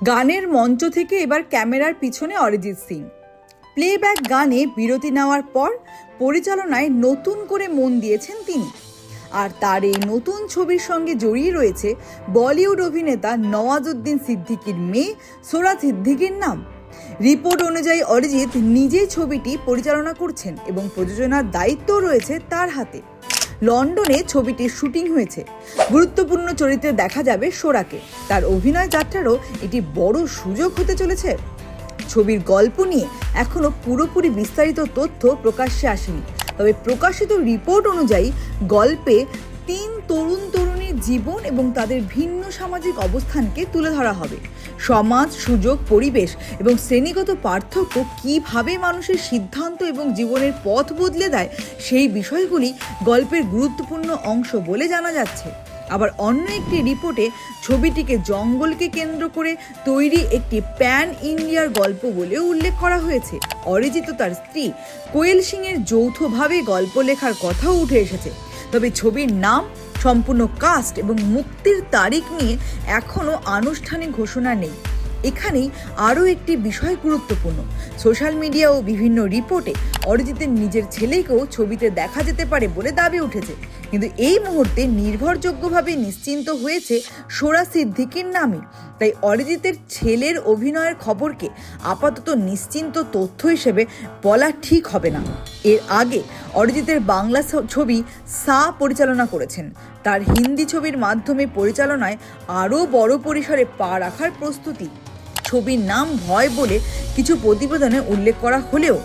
গানের মঞ্চ থেকে এবার ক্যামেরার পিছনে অরিজিৎ সিং। প্লেব্যাক গানে বিরতি নেওয়ার পর পরিচালনায় নতুন করে মন দিয়েছেন তিনি। আর তার এই নতুন ছবির সঙ্গে জড়িয়ে রয়েছে বলিউড অভিনেতা নওয়াজুদ্দিন সিদ্দিকীর মেয়ে সোরা সিদ্দিকীর নাম। রিপোর্ট অনুযায়ী অরিজিৎ নিজেই ছবিটি পরিচালনা করছেন এবং প্রযোজনার দায়িত্ব রয়েছে তার হাতে। লন্ডনে ছবিটির শুটিং হয়েছে। গুরুত্বপূর্ণ চরিত্রে দেখা যাবে সোরাকে। তার অভিনয় যাত্রারও এটি বড় সুযোগ হতে চলেছে। ছবির গল্প নিয়ে এখনো পুরোপুরি বিস্তারিত তথ্য প্রকাশ্যে আসেনি, তবে প্রকাশিত রিপোর্ট অনুযায়ী গল্পে 3 তরুণ তরুণীর জীবন এবং তাদের ভিন্ন সামাজিক অবস্থানকে তুলে ধরা হবে। সমাজ, সুযোগ, পরিবেশ এবং শ্রেণীগত পার্থক্য কিভাবে মানুষের সিদ্ধান্ত এবং জীবনের পথ বদলে দেয়, সেই বিষয়গুলি গল্পের গুরুত্বপূর্ণ অংশ বলে জানা যাচ্ছে। আবার অন্য একটি রিপোর্টে ছবিটিকে জঙ্গলকে কেন্দ্র করে তৈরি একটি প্যান ইন্ডিয়ার গল্প বলেও উল্লেখ করা হয়েছে। অরিজিৎ ও তার স্ত্রী কোয়েল সিংয়ের যৌথভাবে গল্প লেখার কথাও উঠে এসেছে। তবে ছবির নাম, সম্পূর্ণ কাস্ট এবং মুক্তির তারিখ নিয়ে এখনও আনুষ্ঠানিক ঘোষণা নেই। এখানেই আরও একটি বিষয় গুরুত্বপূর্ণ। সোশ্যাল মিডিয়া ও বিভিন্ন রিপোর্টে অরিজিতের নিজের ছেলেকেও ছবিতে দেখা যেতে পারে বলে দাবি উঠেছে, কিন্তু এই মুহূর্তে নির্ভরযোগ্যভাবে নিশ্চিন্ত হয়েছে সোরা সিদ্দিকীর নামে। তাই অরিজিতের ছেলের অভিনয়ের খবরকে আপাতত নিশ্চিন্ত তথ্য হিসেবে বলা ঠিক হবে না। এর আগে অরিজিতের বাংলা ছবি সা পরিচালনা করেছেন। তার হিন্দি ছবির মাধ্যমে পরিচালনায় আরও বড় পরিসরে পা রাখার প্রস্তুতি। ছবির নাম ভয় বলে কিছু প্রতিবেদনে উল্লেখ করা হলেও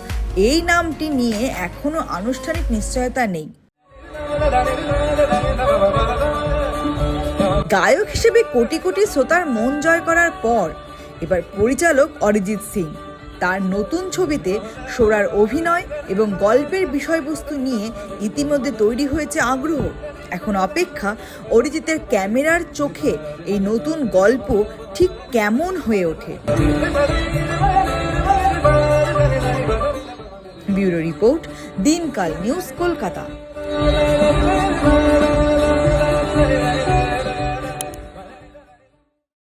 এই নামটি নিয়ে এখনো আনুষ্ঠানিক নিশ্চয়তা নেই। গায়ক হিসেবে কোটি কোটি শ্রোতার মন জয় করার পর এবার পরিচালক অরিজিৎ সিং। তার নতুন ছবিতে সোরার অভিনয় এবং গল্পের বিষয়বস্তু নিয়ে ইতিমধ্যে তৈরি হয়েছে আগ্রহ। এখন অপেক্ষা অরিজিতের ক্যামেরার চোখে এই নতুন গল্প ঠিক কেমন হয়ে ওঠে। ব্যুরো রিপোর্ট, দিনকাল নিউজ, কলকাতা।